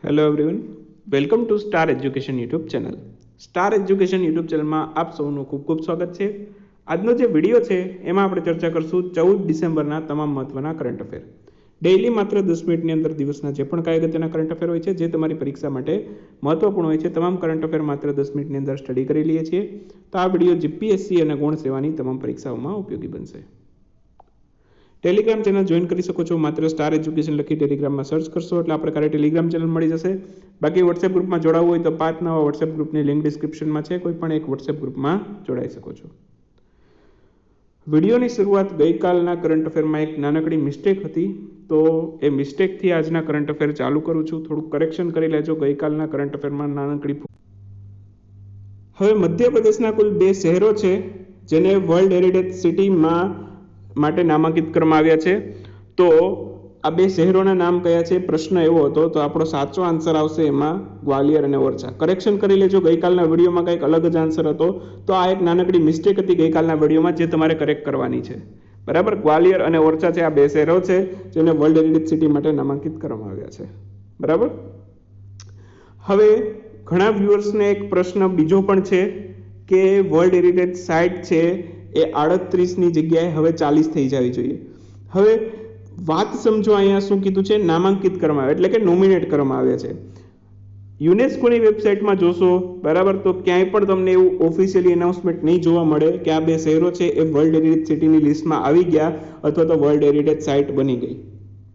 Hello everyone, welcome to star education YouTube channel. Star education YouTube ચેનલમાં આપ સૌનું ખૂબ ખૂબ સ્વાગત છે. આજનો જે વિડીયો છે એમાં આપણે ચર્ચા કરશું 14 ડિસેમ્બરના તમામ મહત્વના કરંટ અફેર. ડેઇલી માત્ર 10 મિનિટની અંદર દિવસના જે પણ કાંઈ અગત્યના કરંટ અફેર હોય છે, જે તમારી પરીક્ષા માટે મહત્વપૂર્ણ હોય છે, તમામ કરંટ અફેર માત્ર 10 મિનિટની અંદર સ્ટડી કરી લઈએ છીએ. તો આ વિડીયો જીપીએસસી અને ગૌણ સેવાની તમામ પરીક્ષાઓમાં ઉપયોગી બનશે. ટેલિગ્રામ ચેનલ જોઈન કરી શકો છો. માત્ર સ્ટાર એજ્યુકેશન લખી ટેલિગ્રામમાં સર્ચ કરશો એટલે આ પ્રકારે ટેલિગ્રામ ચેનલ મળી જશે. બાકી વોટ્સએપ ગ્રુપમાં જોડાવવું હોય તો 5 નવા વોટ્સએપ ગ્રુપની લિંક ડિસ્ક્રિપ્શનમાં છે. કોઈ પણ એક વોટ્સએપ ગ્રુપમાં જોડાઈ શકો છો. વિડીયોની શરૂઆત ગઈકાલના કરંટ અફેરમાં એક નાનકડી મિસ્ટેક હતી, તો એ મિસ્ટેકથી આજના કરંટ અફેર ચાલુ કરું છું. થોડુંક કરેક્શન કરી લેજો. ગઈકાલના કરંટ અફેરમાં નાનકડી હવે મધ્યપ્રદેશના કુલ 2 શહેરો છે જેને વર્લ્ડ હેરિટેજ સિટીમાં માટે નામાંકિત કરવામાં આવ્યા છે. તો આ 2 શહેરોના નામ કયા છે? પ્રશ્ન એવો હતો. તો આપણો સાચો આન્સર આવશે એમાં ગ્વાલિયર અને ઓરછા. કરેક્શન કરી લેજો. ગઈકાલના વિડીયોમાં કંઈક અલગ જ આન્સર હતો, તો આ એક નાનકડી મિસ્ટેક હતી ગઈકાલના વિડીયોમાં, જે તમારે કરેક્ટ કરવાની છે. બરાબર, ગ્વાલિયર અને ઓરછા છે આ 2 શહેરો છે જેને વર્લ્ડ હેરિટેજ સિટી માટે નામાંકિત કરવામાં આવ્યા છે. બરાબર. હવે ઘણા વ્યુઅર્સને એક પ્રશ્ન બીજો પણ છે કે વર્લ્ડ હેરિટેજ સાઇટ છે એ 38ની જગ્યાએ હવે 40 થઈ જવી જોઈએ. હવે વાત સમજો, અહીંયા શું કીધું છે? નામાંકિત કરવામાં આવે એટલે કે નોમિનેટ કરવામાં આવ્યા છે. યુનેસ્કોની વેબસાઇટમાં જોશો, બરાબર, તો ક્યાંય પણ તમને એવું ઓફિશિયલી એનાઉન્સમેન્ટ નહીં જોવા મળે કે આ 2 શહેરો છે એ વર્લ્ડ હેરિટેજ સિટીની લિસ્ટમાં આવી ગયા અથવા તો વર્લ્ડ હેરિટેજ સાઇટ બની ગઈ.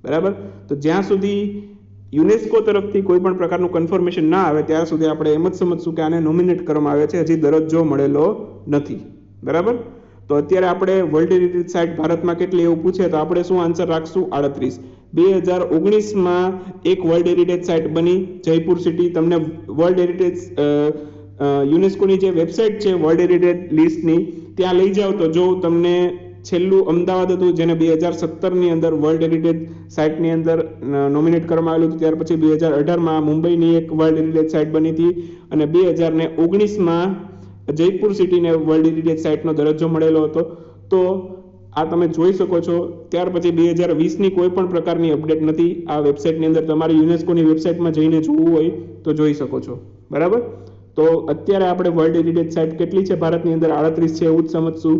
બરાબર. તો જ્યાં સુધી યુનેસ્કો તરફથી કોઈ પણ પ્રકારનું કન્ફર્મેશન ના આવે ત્યાં સુધી આપણે એમ જ સમજશું કે આને નોમિનેટ કરવામાં આવે છે, હજી દરજ્જો મળેલો નથી. બરાબર. તો અત્યારે આપણે વર્લ્ડ હેરિટેજ સાઇટ ભારતમાં કેટલી એવું પૂછે તો આપણે શું આન્સર રાખશું? 38. 2019માં એક વર્લ્ડ હેરિટેજ સાઇટ બની જયપુર સિટી. તમને વર્લ્ડ હેરિટેજ યુનેસ્કોની જે વેબસાઇટ છે વર્લ્ડ હેરિટેજ લિસ્ટની, ત્યાં લઈ જાઓ તો જો તમને છેલ્લું અમદાવાદ હતું જેને 2017ની અંદર વર્લ્ડ હેરિટેજ સાઇટની અંદર નોમિનેટ કરવામાં આવેલું હતું. ત્યાર પછી 2018માં મુંબઈની એક વર્લ્ડ હેરિટેજ સાઇટ બની હતી અને 2019માં જયપુર સિટીને વર્લ્ડ હેરિટેજ સાઇટનો દરજ્જો મળેલો હતો. તો આ તમે જોઈ શકો છો. ત્યાર પછી 2020ની કોઈ પણ પ્રકારની અપડેટ નથી આ વેબસાઇટની અંદર. તમારી યુનેસ્કોની વેબસાઇટમાં જઈને જોવું હોય તો જોઈ શકો છો. બરાબર. તો અત્યારે આપણે વર્લ્ડ હેરિટેજ સાઇટ કેટલી છે ભારતની અંદર? 38 છે, એવું જ સમજશું.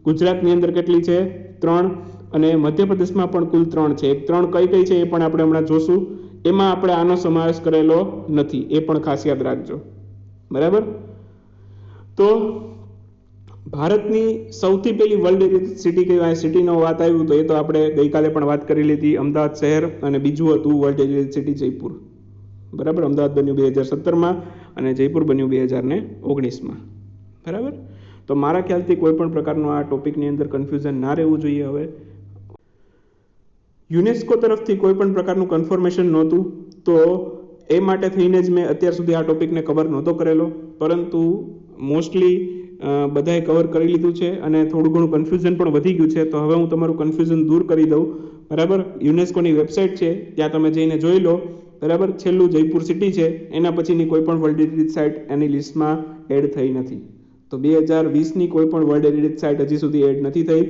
ગુજરાતની અંદર કેટલી છે? 3. અને મધ્યપ્રદેશમાં પણ કુલ 3 છે. 3 કઈ કઈ છે એ પણ આપણે હમણાં જોશું. એમાં આપણે આનો સમાવેશ કરેલો નથી, એ પણ ખાસ યાદ રાખજો. બરાબર. તો ભારતની સૌથી પહેલી વર્લ્ડ હેરિટેજ સિટી કહેવાય, સિટીનો વાત આવ્યું તો એ તો આપણે ગઈકાલે પણ વાત કરી લીધી. અમદાવાદ શહેર અને બીજું હતું વર્લ્ડ હેરિટેજ સિટી જયપુર. બરાબર. અમદાવાદ બન્યું 2017માં અને જયપુર બન્યું 2019માં. બરાબર. તો મારા ખ્યાલથી કોઈ પણ પ્રકારનું આ ટોપિકની અંદર કન્ફ્યુઝન ના રહેવું જોઈએ. હવે યુનેસ્કો તરફથી કોઈ પણ પ્રકારનું કન્ફર્મેશન નહોતું, તો એ માટે થઈને જ મેં અત્યાર સુધી આ ટોપિકને કવર નહોતો કરેલો, પરંતુ મોસ્ટલી બધાએ કવર કરી લીધું છે અને થોડું ઘણું કન્ફ્યુઝન પણ વધી ગયું છે. તો હવે હું તમારું કન્ફ્યુઝન દૂર કરી દઉં. બરાબર. યુનેસ્કોની વેબસાઇટ છે ત્યાં તમે જઈને જોઈ લો. બરાબર. છેલ્લું જયપુર સિટી છે, એના પછીની કોઈ પણ વર્લ્ડ હેરિટેજ સાઇટ એની લિસ્ટમાં એડ થઈ નથી. તો 2020ની કોઈ પણ વર્લ્ડ હેરિટેજ સાઇટ હજી સુધી એડ નથી થઈ.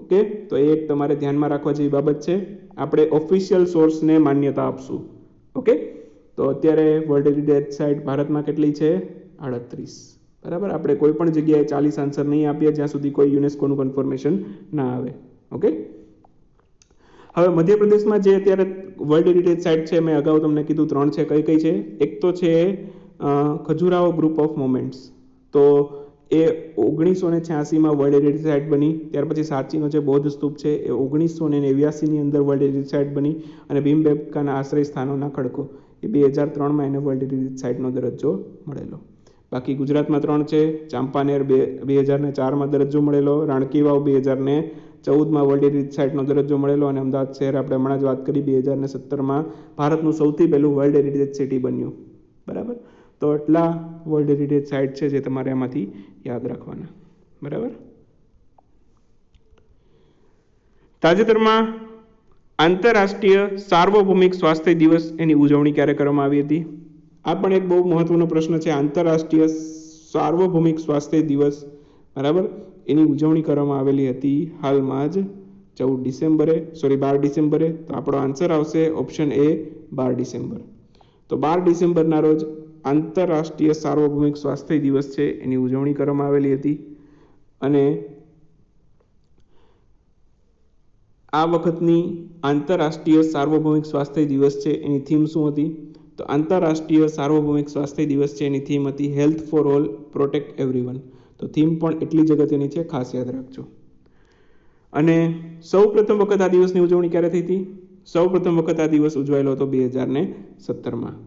ઓકે. તો એ એક તમારે ધ્યાનમાં રાખવા જેવી બાબત છે. આપણે ઓફિશિયલ સોર્સને માન્યતા આપશું. ઓકે. તો અત્યારે વર્લ્ડ હેરિટેજ સાઇટ ભારતમાં કેટલી છે? 38. બરાબર. આપણે કોઈ પણ જગ્યાએ 40 આન્સર નહીં આપીએ જ્યાં સુધી કોઈ યુનેસ્કોનું કન્ફર્મેશન ના આવે. ઓકે. હવે મધ્યપ્રદેશમાં જે અત્યારે વર્લ્ડ હેરિટેજ સાઇટ છે, મેં અગાઉ તમને કીધું 3 છે. કઈ કઈ છે? એક તો છે ખજુરાહો ગ્રુપ ઓફ મોમેન્ટ્સ. તો એ 1986માં વર્લ્ડ હેરિટેજ સાઇટ બની. ત્યાર પછી સાંચીનો જે બૌદ્ધ સ્તૂપ છે એ 1989ની અંદર વર્લ્ડ હેરિટેજ સાઇટ બની. અને ભીમબેટકાના આશ્રય સ્થાનોના ખડકો એ 2003માં એને વર્લ્ડ હેરિટેજ સાઇટનો દરજ્જો મળેલો. બાકી ગુજરાતમાં 3 છે. ચાંપાનેર 2004માં દરજ્જો મળેલો, રાણકી વાવ 2014માં વર્લ્ડ હેરિટેજ સાઇટનો દરજ્જો મળેલો અને અમદાવાદ શહેર આપણે હમણાં જ વાત કરી 2017માં ભારતનું સૌથી પહેલું વર્લ્ડ હેરિટેજ સિટી બન્યું. બરાબર. તો એટલા વર્લ્ડ હેરિટેજ સાઇટ છે જે તમારે આમાંથી યાદ રાખવાના. બરાબર. તાજેતરમાં આંતરરાષ્ટ્રીય સાર્વભૌમિક સ્વાસ્થ્ય દિવસ એની ઉજવણી ક્યારે કરવામાં આવી હતી? આ પણ એક બહુ મહત્વનો પ્રશ્ન છે. આંતરરાષ્ટ્રીય સાર્વભૌમિક સ્વાસ્થ્ય દિવસ, બરાબર, એની ઉજવણી કરવામાં આવેલી હતી હાલમાં જ 12 ડિસેમ્બરે. તો આપણો આન્સર આવશે ઓપ્શન એ 12 ડિસેમ્બર. તો 12 ડિસેમ્બરના રોજ આંતરરાષ્ટ્રીય સાર્વભૌમિક સ્વાસ્થ્ય દિવસ છે એની ઉજવણી કરવામાં આવેલી હતી. અને આ વખતની આંતરરાષ્ટ્રીય સાર્વભૌમિક સ્વાસ્થ્ય દિવસ છે એની થીમ શું હતી? તો આંતરરાષ્ટ્રીય સાર્વભૌમિક સ્વાસ્થ્ય દિવસ છે એની થીમ હતી health for all, protect everyone. તો થીમ પણ એટલી જ અગત્યની છે, ખાસ યાદ રાખજો. અને સૌ પ્રથમ વખત આ દિવસની ઉજવણી ક્યારે થઈ હતી? સૌ પ્રથમ વખત આ દિવસ ઉજવાયેલો હતો 2017માં.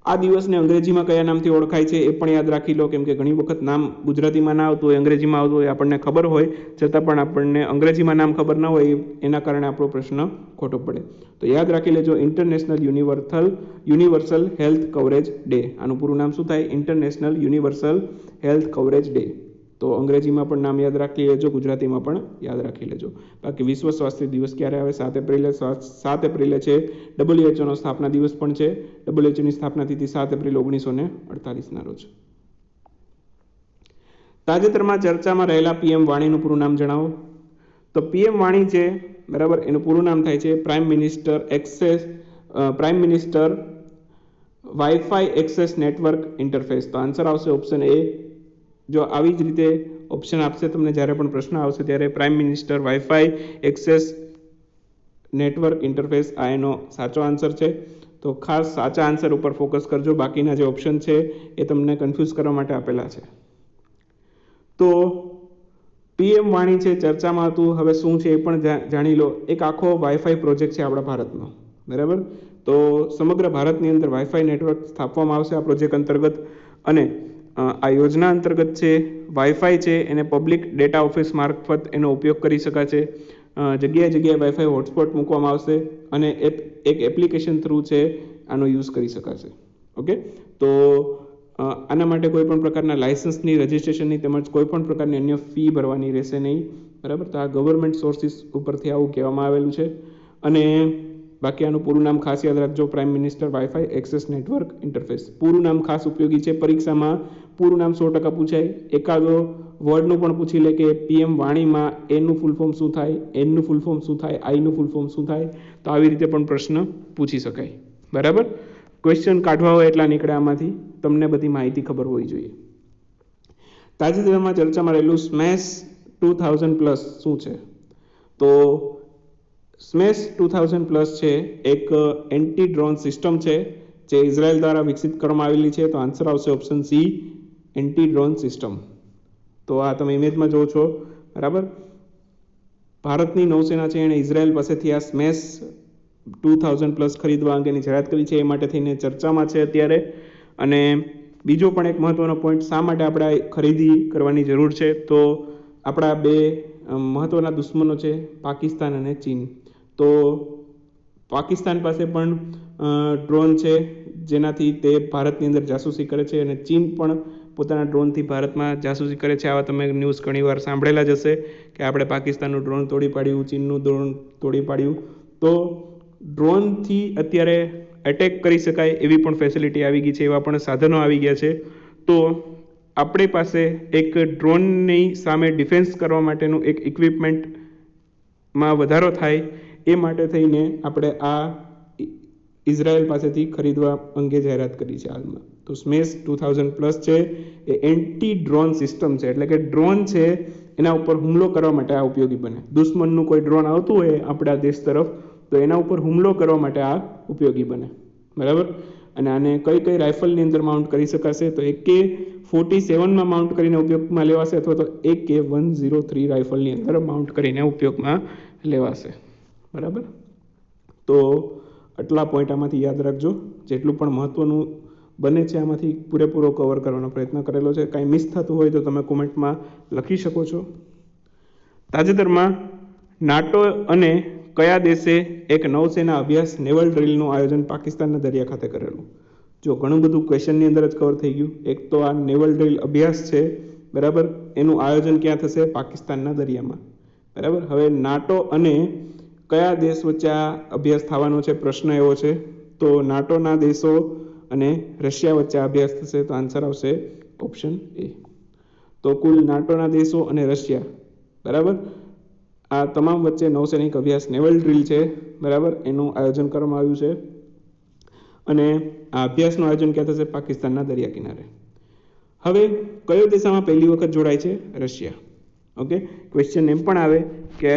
આ દિવસને અંગ્રેજીમાં કયા નામથી ઓળખાય છે એ પણ યાદ રાખી લો, કેમ કે ઘણી વખત નામ ગુજરાતીમાં ના આવતું હોય, અંગ્રેજીમાં આવતું હોય, આપણને ખબર હોય છતાં પણ આપણને અંગ્રેજીમાં નામ ખબર ના હોય, એના કારણે આપણો પ્રશ્ન ખોટો પડે. તો યાદ રાખી લેજો, international universal health coverage day. આનું પૂરું નામ શું થાય? International universal health coverage day. તો અંગ્રેજીમાં પણ નામ યાદ રાખી લેજો, ગુજરાતીમાં પણ યાદ રાખી લેજો. બાકી વિશ્વ સ્વાસ્થ્ય દિવસ ક્યારે આવે? 7 એપ્રિલે. 7 એપ્રિલે છે WHOનો સ્થાપના દિવસ પણ છે. WHOની સ્થાપના થઈ હતી 7 એપ્રિલ 1948ના રોજ. તાજેતરમાં ચર્ચામાં રહેલા પીએમ વાણીનું પૂરું નામ જણાવો. તો પીએમ વાણી છે, બરાબર, એનું પૂરું નામ થાય છે prime minister wifi access network interface. તો આન્સર આવશે ઓપ્શન એ. જો આવી જ રીતે ઓપ્શન આપશે તમને જ્યારે પણ પ્રશ્ન આવશે ત્યારે prime minister wifi access network interface આ એનો સાચો આન્સર છે. તો ખાસ સાચા આન્સર ઉપર ફોકસ કરજો, બાકીના જે ઓપ્શન છે એ તમને કન્ફ્યુઝ કરવા માટે આપેલા છે. તો પીએમ વાણી છે, ચર્ચામાં હતું. હવે શું છે એ પણ જાણી લો. એક આખો વાઈફાઈ પ્રોજેક્ટ છે આપણા ભારતનો, બરાબર. તો સમગ્ર ભારતની અંદર વાઈફાઈ નેટવર્ક સ્થાપવામાં આવશે આ પ્રોજેક્ટ અંતર્ગત. અને આ યોજના અંતર્ગત છે વાઈફાઈ છે એને પબ્લિક ડેટા ઓફિસ મારફત એનો ઉપયોગ કરી શકાશે. જગ્યાએ વાઈફાઈ હોટસ્પોટ મૂકવામાં આવશે અને એક એપ્લિકેશન થ્રુ છે આનો યુઝ કરી શકાશે. ઓકે, તો આના માટે કોઈ પણ પ્રકારના લાયસન્સની, રજિસ્ટ્રેશનની તેમજ કોઈ પણ પ્રકારની અન્ય ફી ભરવાની રહેશે નહીં, બરાબર. તો આ ગવર્મેન્ટ સોર્સિસ ઉપરથી આવું કહેવામાં આવેલું છે. અને બાકી આનું પૂરું નામ ખાસ યાદ રાખજો, prime minister wifi access network interface. પૂરું નામ ખાસ ઉપયોગી છે, પરીક્ષામાં પૂરું નામ 100% પૂછાય. એકાદો વર્ડનું પણ પૂછી લે કે પીએમ વાણીમાં એનું ફૂલ ફોર્મ શું થાય, એનનું ફૂલ ફોર્મ શું થાય, આઈનું ફૂલ ફોર્મ શું થાય. તો આવી રીતે પણ પ્રશ્ન પૂછી શકાય, બરાબર. ક્વેશ્ચન કાઢવા હોય એટલા નીકળે આમાંથી, તમને બધી માહિતી ખબર હોવી જોઈએ. તાજેતરમાં ચર્ચામાં રહેલું સ્મેશ 2000+ શું છે? તો સ્મેશ 2000+ છે એક એન્ટી ડ્રોન સિસ્ટમ છે જે ઇઝરાયલ દ્વારા વિકસિત કરવામાં આવેલી છે. તો આન્સર આવશે option C, anti drone system. તો આ તમે ઇમેજમાં જોવો છો, બરાબર. ભારતની નૌસેના છે એણે ઇઝરાયલ પાસેથી આ સ્મેશ 2000+ ખરીદવા અંગેની જાહેરાત કરી છે, એ માટે થઈને ચર્ચામાં છે અત્યારે. અને બીજો પણ એક મહત્વનો પોઈન્ટ, શા માટે આપણે ખરીદી કરવાની જરૂર છે? તો આપણા બે મહત્વના દુશ્મનો છે, પાકિસ્તાન અને ચીન. તો પાકિસ્તાન પાસે પણ ડ્રોન છે જેનાથી તે ભારતની અંદર જાસૂસી કરે છે, અને ચીન પણ પોતાના ડ્રોનથી ભારતમાં જાસૂસી કરે છે. આવા તમે ન્યૂઝ ઘણીવાર સાંભળેલા જ હશે કે આપણે પાકિસ્તાનનું ડ્રોન તોડી પાડ્યું, ચીનનું ડ્રોન તોડી પાડ્યું. તો ડ્રોનથી અત્યારે એટેક કરી શકાય એવી પણ ફેસિલિટી આવી ગઈ છે, એવા પણ સાધનો આવી ગયા છે. તો આપણી પાસે એક ડ્રોનની સામે ડિફેન્સ કરવા માટેનું એક ઇક્વિપમેન્ટમાં વધારો થાય એ માટે થઈને આપણે આ ઇઝરાયલ પાસેથી ખરીદવા અંગે જાહેરાત કરી છે હાલમાં. તો સ્મેશ 2000+ છે એ એન્ટી ડ્રોન સિસ્ટમ છે, એટલે કે ડ્રોન છે એના ઉપર હુમલો કરવા માટે આ ઉપયોગી બને. દુશ્મનનું કોઈ ડ્રોન આવતું હોય આપણા દેશ તરફ, તો એના ઉપર હુમલો કરવા માટે આ ઉપયોગી બને, બરાબર. અને આને કઈ રાઇફલની અંદર માઉન્ટ કરી શકાશે? તો AK-47માં માઉન્ટ કરીને ઉપયોગમાં લેવાશે, અથવા તો AK-103 રાઇફલની અંદર માઉન્ટ કરીને ઉપયોગમાં લેવાશે, બરાબર. તો આટલા પોઈન્ટ આમાંથી યાદ રાખજો. જેટલું પણ મહત્વનું બને છે આમાંથી પૂરેપૂરો કવર કરવાનો પ્રયત્ન કરેલો છે. કાંઈ મિસ થતું હોય તો તમે કોમેન્ટમાં લખી શકો છો. તાજેતરમાં નાટો અને કયા દેશે એક નૌસેના અભ્યાસ નેવલ ડ્રિલનું આયોજન પાકિસ્તાનના દરિયા ખાતે કરેલું? જો ઘણું બધું ક્વેશ્ચનની અંદર જ કવર થઈ ગયું. એક તો આ નેવલ ડ્રિલ અભ્યાસ છે, બરાબર, એનું આયોજન ક્યાં થશે? પાકિસ્તાનના દરિયામાં, બરાબર. હવે નાટો અને કયા દેશ વચ્ચે આ અભ્યાસ થવાનો છે, પ્રશ્ન એવો છે. તો નાટોના દેશો અને રશિયા વચ્ચે આ અભ્યાસ થશે. તો આન્સર આવશે ઓપ્શન એ. તો કુલ નાટોના દેશો અને રશિયા, બરાબર, આ તમામ વચ્ચે નૌસૈનિક અભ્યાસ નેવલ ડ્રિલ છે, બરાબર, એનું આયોજન કરવામાં આવ્યું છે. અને આ અભ્યાસનું આયોજન ક્યાં થશે? પાકિસ્તાનના દરિયા કિનારે. હવે કયો દેશ આમાં પહેલી વખત જોડાય છે? રશિયા. ઓકે, ક્વેશ્ચન એમ પણ આવે કે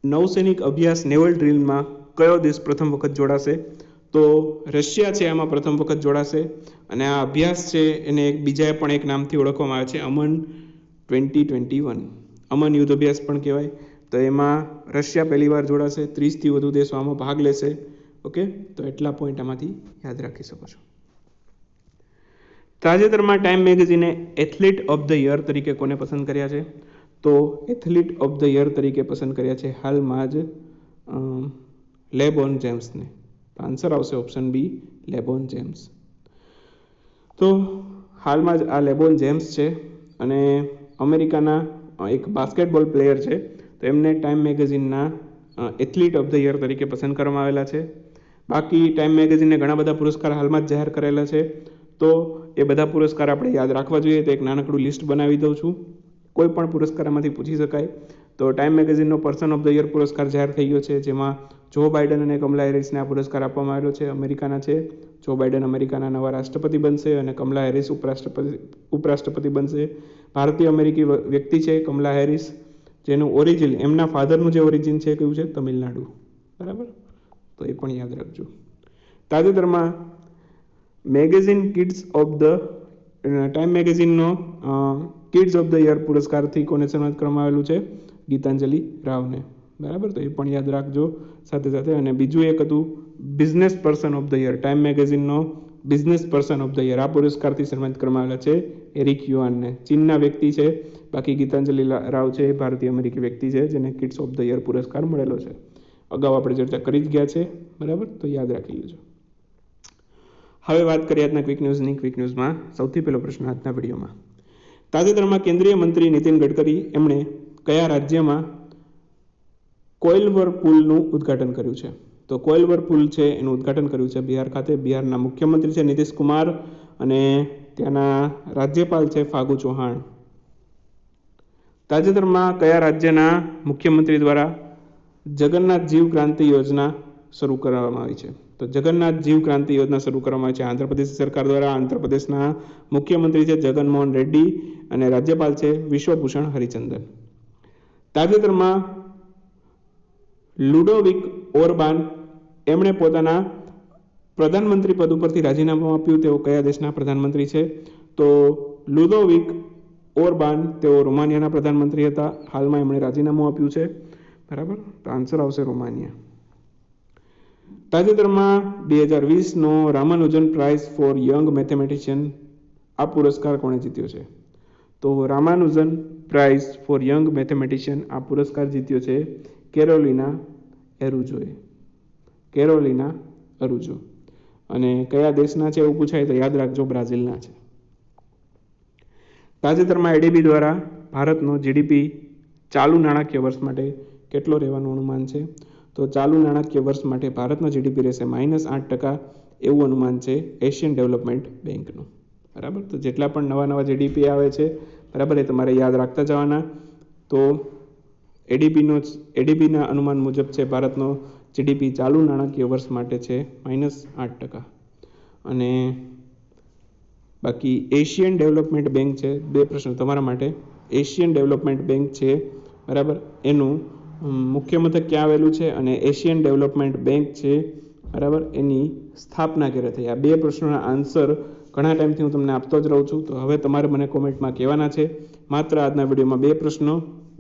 નૌસૈનિક અભ્યાસ નેવલ ડ્રીલમાં કયો દેશ પ્રથમ વખત જોડાશે? તો રશિયા છે આમાં પ્રથમ વખત જોડાશે. અને આ અભ્યાસ છે એને બીજા પણ એક નામથી ઓળખવામાં આવે છે, અમન 2021. અમન યુદ્ધ અભ્યાસ પણ કહેવાય. તો એમાં રશિયા પહેલી વાર જોડાશે. 30થી વધુ દેશો આમાં ભાગ લેશે. ઓકે, તો એટલા પોઈન્ટ આમાંથી યાદ રાખી શકો છો. તાજેતરમાં ટાઈમ મેગેઝિને એથ્લીટ ઓફ ધ યર તરીકે કોને પસંદ કર્યા છે? તો એથ્લીટ ઓફ ધ યર તરીકે પસંદ કર્યા છે હાલમાં જ લેબ્રોન જેમ્સને. આન્સર આવશે ઓપ્શન બી, લેબ્રોન જેમ્સ. તો હાલમાં જ આ લેબ્રોન જેમ્સ છે અને અમેરિકાના એક બાસ્કેટબોલ પ્લેયર છે. તો એમને ટાઈમ મેગેઝિનના એથ્લીટ ઓફ ધ યર તરીકે પસંદ કરવામાં આવેલા છે. બાકી ટાઈમ મેગેઝિને ઘણા બધા પુરસ્કાર હાલમાં જ જાહેર કરેલા છે. તો એ બધા પુરસ્કાર આપણે યાદ રાખવા જોઈએ. તો એક નાનકડું લિસ્ટ બનાવી દઉં છું. કોઈ પણ પુરસ્કાર આમાંથી પૂછી શકાય. તો ટાઈમ મેગેઝિનનો પર્સન ઓફ ધ યર પુરસ્કાર જાહેર થઈ ગયો છે, જેમાં જો બાઇડન અને કમલા હેરિસને આ પુરસ્કાર આપવામાં આવેલો છે. અમેરિકાના છે. જો બાઇડન અમેરિકાના નવા રાષ્ટ્રપતિ બનશે અને કમલા હેરિસ ઉપરાષ્ટ્રપતિ બનશે. ભારતીય અમેરિકી વ્યક્તિ છે કમલા હેરિસ, જેનું ઓરિજિન, એમના ફાધરનું જે ઓરિજિન છે કયું છે? તમિલનાડુ. બરાબર, તો એ પણ યાદ રાખજો. તાજેતરમાં magazine kids of the Time મેગેઝિનનો કિડ્સ ઓફ ધ યર પુરસ્કારથી કોને સન્માનિત કરવામાં આવેલું છે? ગીતાંજલિ રાવને. બરાબર, તો એ પણ યાદ રાખજો સાથે સાથે. અને બીજું એક હતું business person of the year. Time મેગેઝિનનો business person of the year આ પુરસ્કારથી સન્માનિત કરવામાં આવેલા છે એરિક યુઆનને. ચીનના વ્યક્તિ છે. બાકી ગીતાંજલિ રાવ છે એ ભારતીય અમેરિકી વ્યક્તિ છે જેને કિડ્સ ઓફ ધ યર પુરસ્કાર મળેલો છે. અગાઉ આપણે ચર્ચા કરી જ ગયા છે. બરાબર, તો યાદ રાખી લેજો. હવે વાત કરીએ આજના ક્વિક ન્યૂઝની. ક્વિક ન્યૂઝમાં સૌથી પહેલો પ્રશ્ન આજના વિડીયોમાં. તાજેતરમાં કેન્દ્રીય મંત્રી નીતિન ગડકરી એમણે કયા રાજ્યમાં કોઇલવર પુલનું ઉદ્ઘાટન કર્યું છે? તો કોઇલવર પુલ છે એનું ઉદ્ઘાટન કર્યું છે બિહાર ખાતે. બિહારના મુખ્યમંત્રી છે નીતિશ કુમાર અને ત્યાંના રાજ્યપાલ છે ફાગુ ચૌહાણ. તાજેતરમાં કયા રાજ્યના મુખ્યમંત્રી દ્વારા જગન્નાથ જીવ ક્રાંતિ યોજના શરૂ કરવામાં આવી છે? તો જગન્નાથ જીવ ક્રાંતિ યોજના શરૂ કરવામાં આવી છે આંધ્રપ્રદેશ સરકાર દ્વારા. આંધ્રપ્રદેશના મુખ્યમંત્રી છે જગનમોહન રેડ્ડી અને રાજ્યપાલ છે વિશ્વભૂષણ હરિચંદન. તાજેતરમાં લુડોવિક ઓરબાન એમણે પોતાના પ્રધાનમંત્રી પદ ઉપરથી રાજીનામું આપ્યું. તેઓ કયા દેશના પ્રધાનમંત્રી છે? તો લુડોવિક ઓરબાન તેઓ રોમાનિયાના પ્રધાનમંત્રી હતા. હાલમાં એમણે રાજીનામું આપ્યું છે. બરાબર, તો આન્સર આવશે રોમાનિયા. તાજેતરમાં 2020નો Ramanujan prize for young mathematician આ પુરસ્કાર કોણે જીત્યો છે? તો Ramanujan prize for young mathematician આ પુરસ્કાર જીત્યો છે કેરોલિના એરુજોએ. કેરોલિના અરુજો. અને કયા દેશના છે એવું પૂછાય તો યાદ રાખજો, બ્રાઝિલના છે. તાજેતરમાં એડીબી દ્વારા ભારતનો જીડીપી ચાલુ નાણાકીય વર્ષ માટે કેટલો રહેવાનું અનુમાન છે? તો ચાલુ નાણાકીય વર્ષ માટે ભારતનો જીડીપી રહેશે -8% એવું અનુમાન છે એશિયન ડેવલપમેન્ટ બેંકનું. બરાબર, તો જેટલા પણ નવા જીડીપી આવે છે બરાબર એ તમારે યાદ રાખતા જવાના. તો એડીબીના અનુમાન મુજબ છે ભારતનો જીડીપી ચાલુ નાણાકીય વર્ષ માટે છે -8%. અને બાકી એશિયન ડેવલપમેન્ટ બેંક છે. બે પ્રશ્ન તમારા માટે. એશિયન ડેવલપમેન્ટ બેંક છે બરાબર, એનું મુખ્ય મથક ક્યાં આવેલું છે? અને એશિયન ડેવલપમેન્ટ બેંક છે બરાબર એની સ્થાપના ક્યારે થઈ? આ બે પ્રશ્નોના આન્સર ઘણા ટાઈમથી હું તમને આપતો જ રહું છું. તો હવે તમારે મને કોમેન્ટમાં કહેવાના છે. માત્ર આજના વિડીયોમાં બે પ્રશ્નો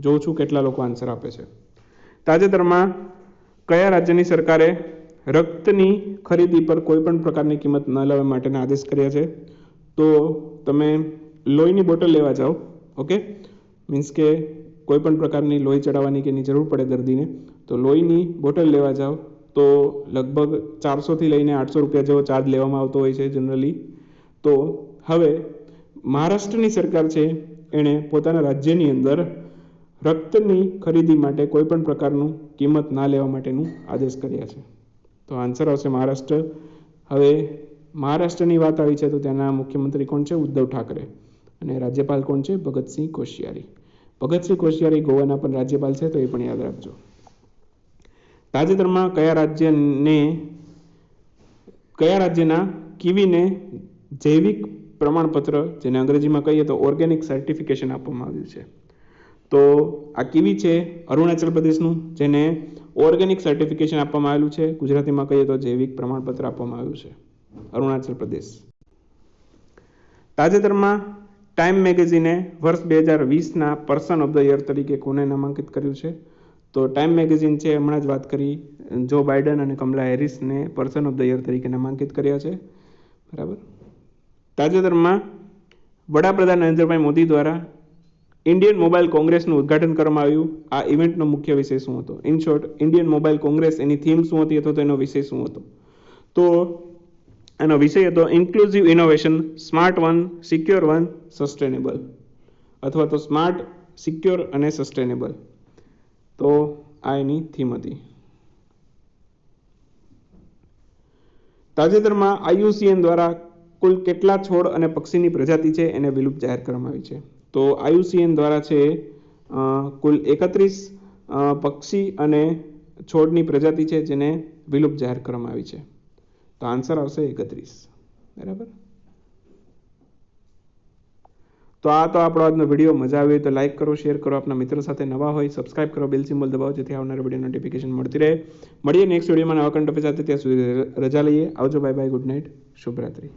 જોઉં છું કેટલા લોકો આન્સર આપે છે. તાજેતરમાં કયા રાજ્યની સરકારે રક્તની ખરીદી પર કોઈ પણ પ્રકારની કિંમત ન લેવા માટેના આદેશ કર્યા છે? તો તમે લોહીની બોટલ લેવા જાઓ, ઓકે, મીન્સ કે કોઈ પણ પ્રકારની લોહી ચડાવવાની કે એની જરૂર પડે દર્દીને, તો લોહીની બોટલ લેવા જાઓ તો લગભગ 400થી લઈને 800 રૂપિયા જેવો ચાર્જ લેવામાં આવતો હોય છે જનરલી. તો હવે મહારાષ્ટ્રની સરકાર છે એણે પોતાના રાજ્યની અંદર રક્તની ખરીદી માટે કોઈ પણ પ્રકારનું કિંમત ના લેવા માટેનું આદેશ કર્યા છે. તો આન્સર આવશે મહારાષ્ટ્ર. હવે મહારાષ્ટ્રની વાત આવી છે તો ત્યાંના મુખ્યમંત્રી કોણ છે? ઉદ્ધવ ઠાકરે. અને રાજ્યપાલ કોણ છે? ભગતસિંહ કોશિયારી. ભગતસિંહ કોશિયારી ગોવાના પણ રાજ્યપાલ છે, તો એ પણ યાદ રાખજો. તાજેતરમાં કયા રાજ્યને કયા રાજ્યના કીવીને જૈવિક પ્રમાણપત્ર, જેને અંગ્રેજીમાં કહીએ તો ઓર્ગેનિક સર્ટિફિકેશન આપવામાં આવ્યું છે? તો આ કીવી છે અરુણાચલ પ્રદેશનું, જેને ઓર્ગેનિક સર્ટિફિકેશન આપવામાં આવેલું છે. ગુજરાતીમાં કહીએ તો જૈવિક પ્રમાણપત્ર આપવામાં આવ્યું છે, અરુણાચલ પ્રદેશ. તાજેતરમાં ટાઈમ મેગેઝિને વર્ષ 2020ના પર્સન ઓફ ધ યર તરીકે કોને નામાંકિત કર્યું છે? તો ટાઈમ મેગેઝિન છે, હમણાં જ વાત કરી, જો બાઇડન અને કમલા હેરિસને પર્સન ઓફ ધ યર તરીકે નામાંકિત કર્યા છે. બરાબર. તાજેતરમાં વડાપ્રધાન નરેન્દ્રભાઈ મોદી દ્વારા ઇન્ડિયન મોબાઈલ કોંગ્રેસનું ઉદ્ઘાટન કરવામાં આવ્યું. આ ઇવેન્ટનો મુખ્ય વિષય શું હતો? In short, Indian mobile Congress, any theme શું હતી અથવા તો એનો વિષય શું હતો? તો એનો વિષય હતો inclusive innovation, smart one, secure one, sustainable, અથવા તો સ્માર્ટ, સિક્યોર અને સસ્ટેનેબલ. તો આ એની થીમ હતી. તાજેતરમાં IUCN દ્વારા કુલ કેટલા છોડ અને પક્ષીની પ્રજાતિ છે એને વિલુપ્ત જાહેર કરવામાં આવી છે? તો IUCN દ્વારા છે કુલ 31 પક્ષી અને છોડની પ્રજાતિ છે જેને વિલુપ્ત જાહેર કરવામાં આવી છે. તો આન્સર આવશે 31. બરાબર. તો આ તો આપણો આજનો વિડીયો. મજા આવી હોય તો લાઇક કરો, શેર કરો, આપના મિત્રો સાથે નવા હોય સબસ્ક્રાઇબ કરો, બેલ સિમ્બોલ દબાવો, જેથી આવનારા વિડીયો નોટિફિકેશન મળતી રહે. મળીએ નેક્સ્ટ વિડીયોમાં નવા કન્ટેન્ટ સાથે. ત્યાં સુધી રજા લઈએ. આવજો, બાય બાય, ગુડ નાઇટ, શુભરાત્રી.